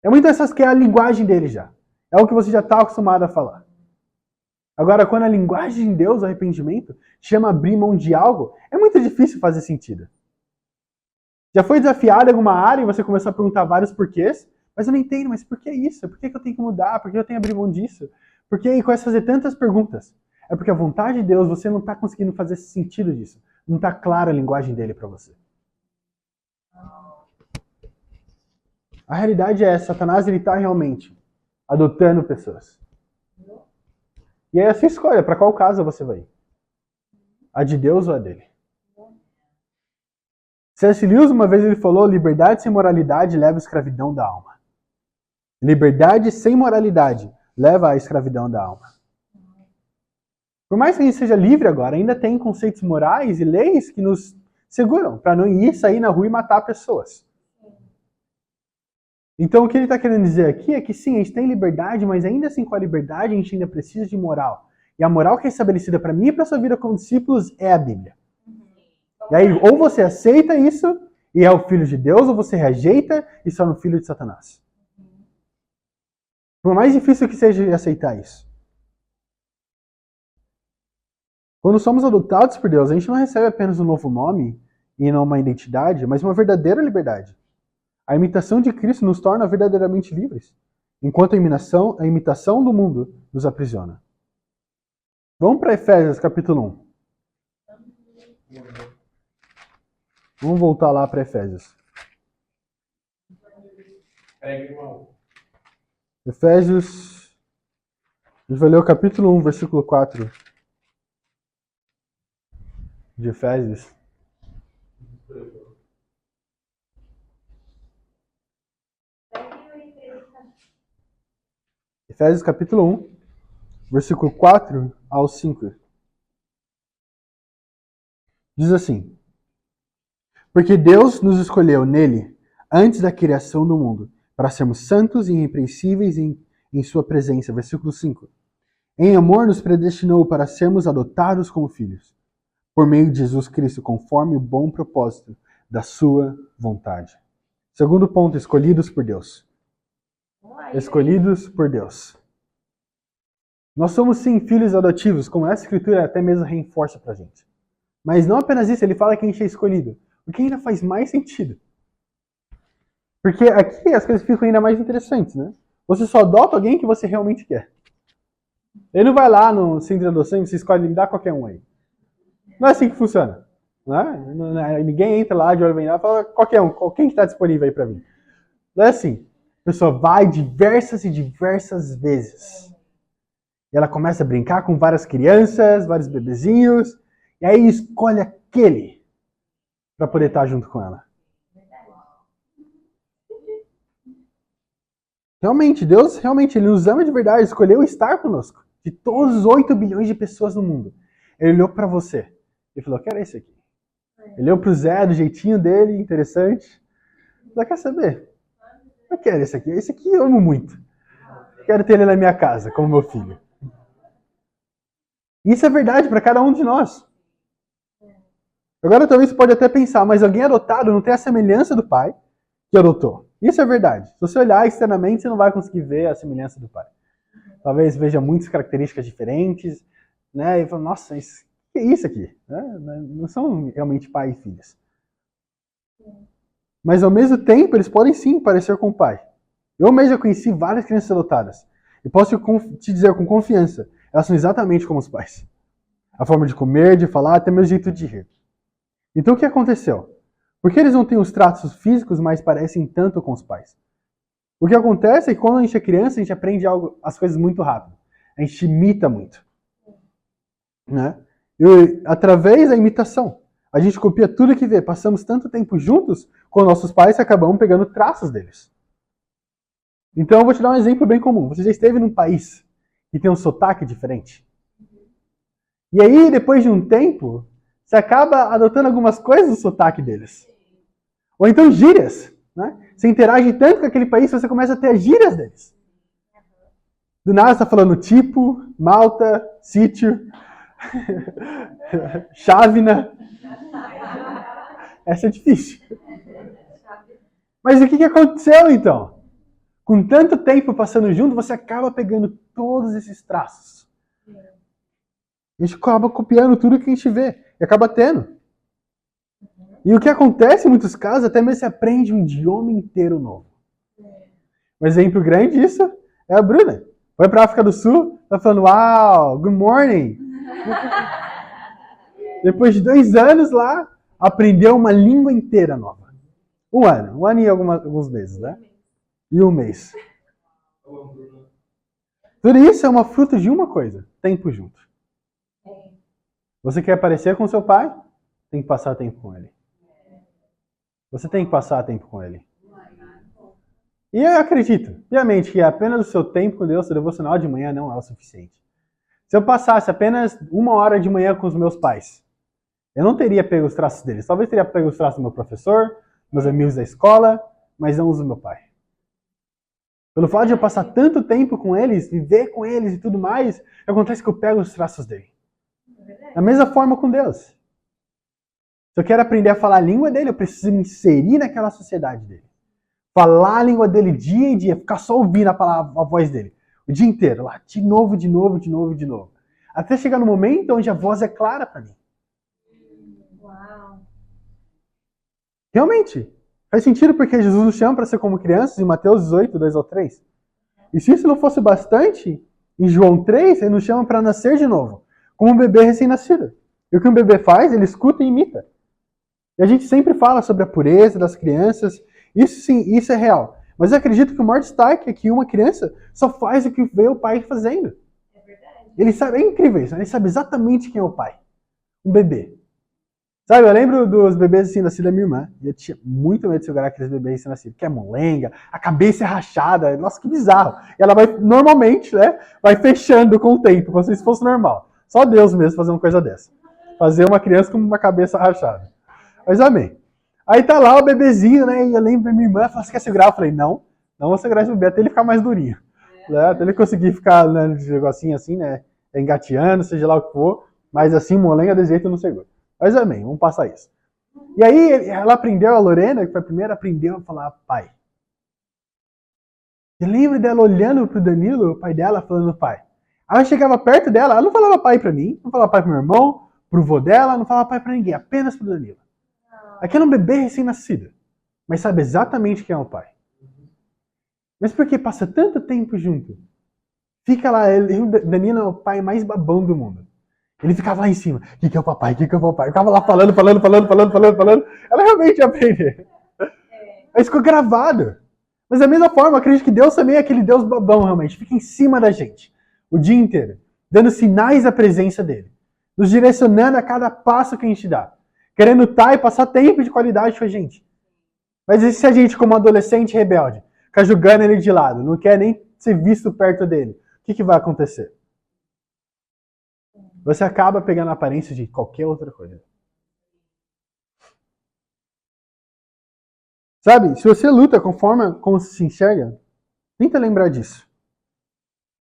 É muito essas que é a linguagem dele já. É o que você já está acostumado a falar. Agora, quando a linguagem de Deus, o arrependimento, chama abrir mão de algo, é muito difícil fazer sentido. Já foi desafiado em alguma área e você começou a perguntar vários porquês, mas eu não entendo, mas por que isso? Por que eu tenho que mudar? Por que eu tenho que abrir mão disso? Por que e começa a fazer tantas perguntas? É porque a vontade de Deus, você não está conseguindo fazer sentido disso. Não está clara a linguagem dele para você. A realidade é, Satanás ele está realmente adotando pessoas. E aí a sua escolha, para qual casa você vai ir? A de Deus ou a dele? C.S. Lewis uma vez ele falou, liberdade sem moralidade leva à escravidão da alma. Liberdade sem moralidade leva à escravidão da alma. Por mais que a gente seja livre agora, ainda tem conceitos morais e leis que nos seguram para não ir sair na rua e matar pessoas. Então o que ele está querendo dizer aqui é que sim, a gente tem liberdade, mas ainda assim com a liberdade a gente ainda precisa de moral. E a moral que é estabelecida para mim e para sua vida como discípulos é a Bíblia. E aí ou você aceita isso e é o filho de Deus, ou você rejeita e se torna o filho de Satanás. Por mais difícil que seja aceitar isso. Quando somos adotados por Deus, a gente não recebe apenas um novo nome e não uma identidade, mas uma verdadeira liberdade. A imitação de Cristo nos torna verdadeiramente livres, enquanto a imitação do mundo nos aprisiona. Vamos para Efésios capítulo 1. Vamos voltar lá para Efésios. Efésios, a gente vai ler o capítulo 1, versículo 4 de Efésios. Efésios capítulo 1, versículo 4 ao 5. Diz assim: porque Deus nos escolheu nele, antes da criação do mundo, para sermos santos e irrepreensíveis em sua presença. Versículo 5. Em amor nos predestinou para sermos adotados como filhos, por meio de Jesus Cristo, conforme o bom propósito da sua vontade. Segundo ponto, escolhidos por Deus. Escolhidos por Deus. Nós somos sim filhos adotivos, como essa escritura até mesmo reforça pra gente. Mas não apenas isso, ele fala que a gente é escolhido. O que ainda faz mais sentido. Porque aqui as coisas ficam ainda mais interessantes, né? Você só adota alguém que você realmente quer. Ele não vai lá no centro de adoção e você escolhe me dá qualquer um aí. Não é assim que funciona. Né? Ninguém entra lá de olho bem lá e fala qualquer um, quem está disponível aí para mim. Não é assim. A pessoa vai diversas e diversas vezes. E ela começa a brincar com várias crianças, vários bebezinhos, e aí escolhe aquele para poder estar junto com ela. Realmente, Deus ele nos ama de verdade, escolheu estar conosco. De todos os 8 bilhões de pessoas no mundo. Ele olhou para você e falou, quero esse aqui. Ele olhou pro Zé, do jeitinho dele, interessante. Falou, quer saber? Eu quero esse aqui eu amo muito. Quero ter ele na minha casa, como meu filho. Isso é verdade para cada um de nós. Agora talvez você pode até pensar, mas alguém adotado não tem a semelhança do pai que adotou. Isso é verdade. Se você olhar externamente, você não vai conseguir ver a semelhança do pai. Talvez veja muitas características diferentes, né? E fala, nossa, que é isso aqui? Não são realmente pai e filhos. Mas ao mesmo tempo, eles podem sim parecer com o pai. Eu mesmo já conheci várias crianças adotadas. E posso te dizer com confiança, elas são exatamente como os pais. A forma de comer, de falar, até mesmo o jeito de rir. Então o que aconteceu? Por que eles não têm os traços físicos, mas parecem tanto com os pais? O que acontece é que quando a gente é criança, a gente aprende as coisas muito rápido. A gente imita muito. Né? E através da imitação. A gente copia tudo que vê. Passamos tanto tempo juntos com nossos pais que acabamos pegando traços deles. Então eu vou te dar um exemplo bem comum. Você já esteve num país que tem um sotaque diferente? E aí, depois de um tempo, você acaba adotando algumas coisas do sotaque deles. Ou então gírias. Né? Você interage tanto com aquele país que você começa a ter as gírias deles. Do nada você está falando tipo, Malta, sítio, chávena. Essa é difícil. Mas o que aconteceu então? Com tanto tempo passando junto, você acaba pegando todos esses traços. A gente acaba copiando tudo que a gente vê. E acaba tendo. E o que acontece em muitos casos, até mesmo você aprende um idioma inteiro novo. Um exemplo grande disso é a Bruna. Foi para a África do Sul, tá falando, uau, good morning. Depois de 2 anos lá, aprendeu uma língua inteira nova. 1 ano. 1 ano e alguns meses, né? E 1 mês. Tudo isso é uma fruta de uma coisa, tempo junto. Você quer parecer com seu pai? Tem que passar tempo com ele. Você tem que passar tempo com ele. E eu acredito, piamente, que apenas o seu tempo com Deus, o devocional de manhã, não é o suficiente. Se eu passasse apenas 1 hora de manhã com os meus pais, eu não teria pego os traços deles. Talvez teria pego os traços do meu professor, meus amigos da escola, mas não os do meu pai. Pelo fato de eu passar tanto tempo com eles, viver com eles e tudo mais, acontece que eu pego os traços dele. Da mesma forma com Deus. Se eu quero aprender a falar a língua dele, eu preciso me inserir naquela sociedade dele. Falar a língua dele dia em dia, ficar só ouvindo a voz dele. O dia inteiro, lá, de novo. Até chegar no momento onde a voz é clara para mim. Uau. Realmente, faz sentido porque Jesus nos chama para ser como crianças em Mateus 18, 2 ao 3. E se isso não fosse bastante, em João 3, ele nos chama para nascer de novo, como um bebê recém-nascido. E o que um bebê faz, ele escuta e imita. E a gente sempre fala sobre a pureza das crianças. Isso sim, isso é real. Mas eu acredito que o maior destaque é que uma criança só faz o que vê o pai fazendo. É verdade. Ele sabe, é incrível isso, ele sabe exatamente quem é o pai. Um bebê. Sabe, eu lembro dos bebês assim nascidos da minha irmã. E eu tinha muito medo de segurar aqueles bebês assim nascidos. Que é molenga, a cabeça é rachada. Nossa, que bizarro. E ela vai, normalmente, né, vai fechando com o tempo, como se isso fosse normal. Só Deus mesmo fazer uma coisa dessa. Fazer uma criança com uma cabeça rachada. Mas amém. Aí tá lá o bebezinho, né? E eu lembro da minha irmã, ela você quer segurar? Eu falei, não vou segurar esse bebê até ele ficar mais durinho. Né? Até ele conseguir ficar, né, negocinho assim, né? Engateando, seja lá o que for. Mas assim, molenga desse jeito eu não seguro. Mas amém, vamos passar isso. E aí ela aprendeu, a Lorena, que foi a primeira, aprendeu a falar pai. Eu lembro dela olhando pro Danilo, o pai dela, falando pai. Aí eu chegava perto dela, ela não falava pai pra mim, não falava pai pro meu irmão, pro vô dela, não falava pai pra ninguém, apenas pro Danilo. Aquele é um bebê recém-nascido, mas sabe exatamente quem é o pai. Mas por que passa tanto tempo junto? Fica lá, o Danilo é o pai mais babão do mundo. Ele ficava lá em cima, o que é o papai, o que é o papai? Ficava lá falando. Ela realmente ia aprender. Mas ficou gravado. Mas da mesma forma, eu acredito que Deus também é aquele Deus babão, realmente. Fica em cima da gente, o dia inteiro, dando sinais da presença dele. Nos direcionando a cada passo que a gente dá. Querendo estar e passar tempo de qualidade com a gente. Mas e se a gente, como adolescente rebelde, ficar julgando ele de lado, não quer nem ser visto perto dele, o que vai acontecer? Você acaba pegando a aparência de qualquer outra coisa. Sabe, se você luta conforme como se enxerga, tenta lembrar disso.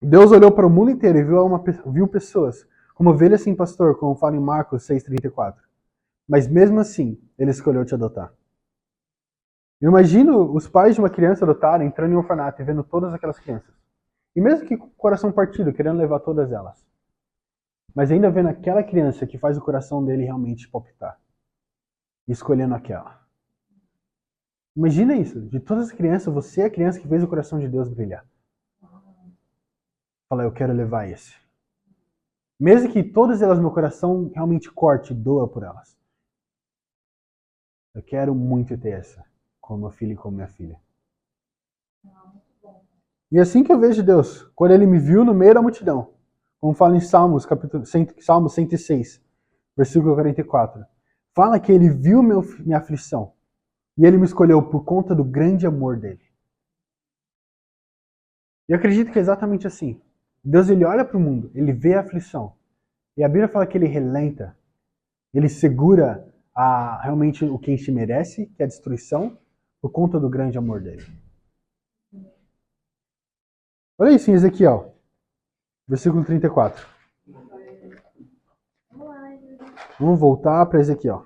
Deus olhou para o mundo inteiro e viu pessoas como ovelhas sem pastor, como fala em Marcos 6,34. Mas mesmo assim, ele escolheu te adotar. Eu imagino os pais de uma criança adotada entrando em um orfanato e vendo todas aquelas crianças. E mesmo que com o coração partido, querendo levar todas elas. Mas ainda vendo aquela criança que faz o coração dele realmente palpitar. E escolhendo aquela. Imagina isso. De todas as crianças, você é a criança que fez o coração de Deus brilhar. Fala, eu quero levar esse. Mesmo que todas elas, meu coração realmente corte e doa por elas. Eu quero muito ter essa, como meu filho e como minha filha. E assim que eu vejo Deus, quando ele me viu no meio da multidão, como fala em Salmo 106, versículo 44. fala que ele viu minha aflição e ele me escolheu por conta do grande amor dele. E eu acredito que é exatamente assim. Deus, ele olha para o mundo, ele vê a aflição. E a Bíblia fala que ele relenta, ele segura realmente o que a gente merece, que é a destruição, por conta do grande amor dele. Olha isso em Ezequiel, versículo 34. Vamos voltar para Ezequiel.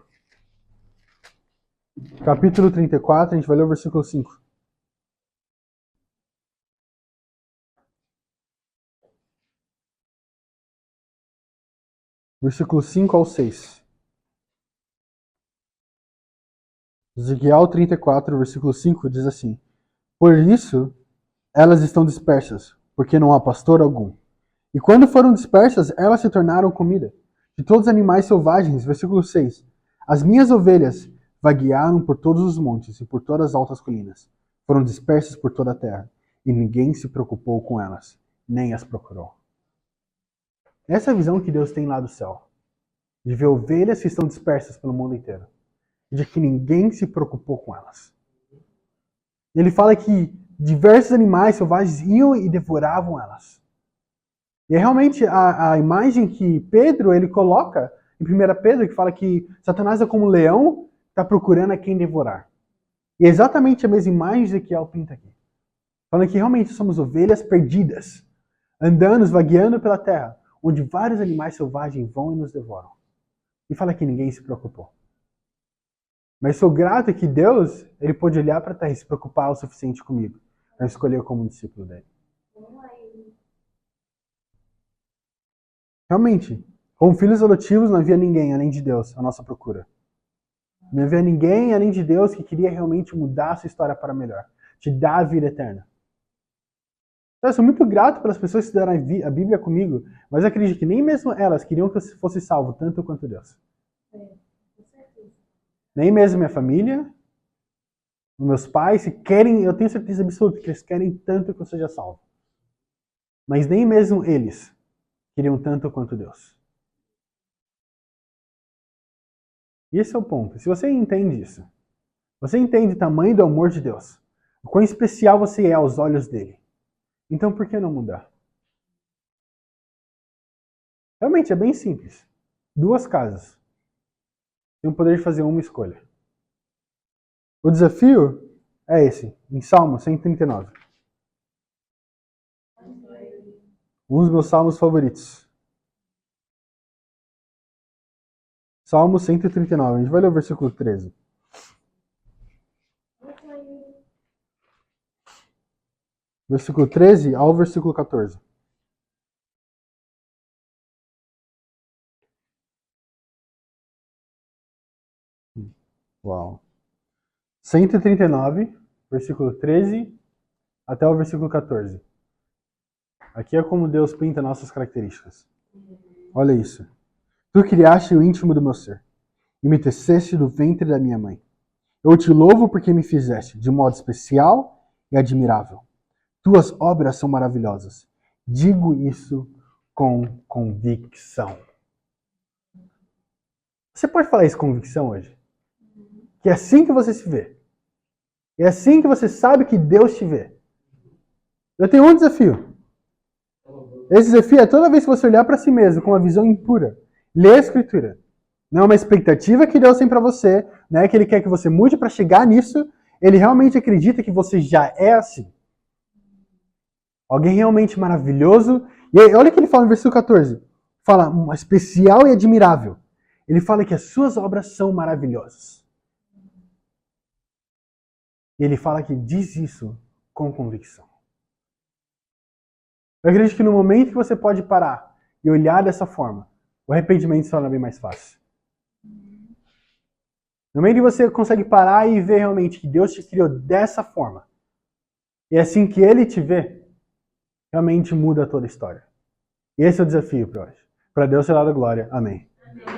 Capítulo 34, a gente vai ler o versículo 5. Versículo 5 ao 6. Ezequiel 34, versículo 5 diz assim: Por isso elas estão dispersas, porque não há pastor algum. E quando foram dispersas, elas se tornaram comida de todos os animais selvagens. Versículo 6. As minhas ovelhas vaguearam por todos os montes e por todas as altas colinas. Foram dispersas por toda a terra, e ninguém se preocupou com elas, nem as procurou. Essa é a visão que Deus tem lá do céu. De ver ovelhas que estão dispersas pelo mundo inteiro. De que ninguém se preocupou com elas. Ele fala que diversos animais selvagens iam e devoravam elas. E é realmente a imagem que Pedro ele coloca em 1 Pedro, que fala que Satanás é como um leão, está procurando a quem devorar. E é exatamente a mesma imagem que Ezequiel pinta aqui. Falando que realmente somos ovelhas perdidas, andando, vagueando pela terra, onde vários animais selvagens vão e nos devoram. E fala que ninguém se preocupou. Mas sou grato que Deus, ele pôde olhar para a terra e se preocupar o suficiente comigo, para escolher como discípulo dele. Realmente, como filhos adotivos, não havia ninguém além de Deus à nossa procura. Não havia ninguém além de Deus que queria realmente mudar a sua história para melhor, te dar a vida eterna. Então, eu sou muito grato pelas pessoas que estudaram a Bíblia comigo, mas eu acredito que nem mesmo elas queriam que eu fosse salvo tanto quanto Deus. Nem mesmo minha família, meus pais, se querem, eu tenho certeza absoluta que eles querem tanto que eu seja salvo. Mas nem mesmo eles queriam tanto quanto Deus. E esse é o ponto. Se você entende isso, você entende o tamanho do amor de Deus, o quão especial você é aos olhos dele, então por que não mudar? Realmente é bem simples. 2 casas. Tem o poder de fazer uma escolha. O desafio é esse, em Salmo 139. Um dos meus salmos favoritos. Salmo 139. A gente vai ler o versículo 13. Versículo 13 ao versículo 14. Uau. 139, versículo 13 até o versículo 14. Aqui é como Deus pinta nossas características. Olha isso. Tu criaste o íntimo do meu ser, e me teceste do ventre da minha mãe. Eu te louvo porque me fizeste de modo especial e admirável. Tuas obras são maravilhosas. Digo isso com convicção. Você pode falar isso com convicção hoje? Que é assim que você se vê. É assim que você sabe que Deus te vê. Eu tenho um desafio. Esse desafio é toda vez que você olhar para si mesmo com uma visão impura, ler a Escritura. Não é uma expectativa que Deus tem para você, não é que Ele quer que você mude para chegar nisso. Ele realmente acredita que você já é assim. Alguém realmente maravilhoso. E aí, olha o que ele fala no versículo 14. Fala, especial e admirável. Ele fala que as suas obras são maravilhosas. E ele fala que diz isso com convicção. Eu acredito que no momento que você pode parar e olhar dessa forma, o arrependimento se torna bem mais fácil. No momento que você consegue parar e ver realmente que Deus te criou dessa forma, e é assim que Ele te vê, realmente muda toda a história. E esse é o desafio para hoje. Para Deus ser dado glória. Amém.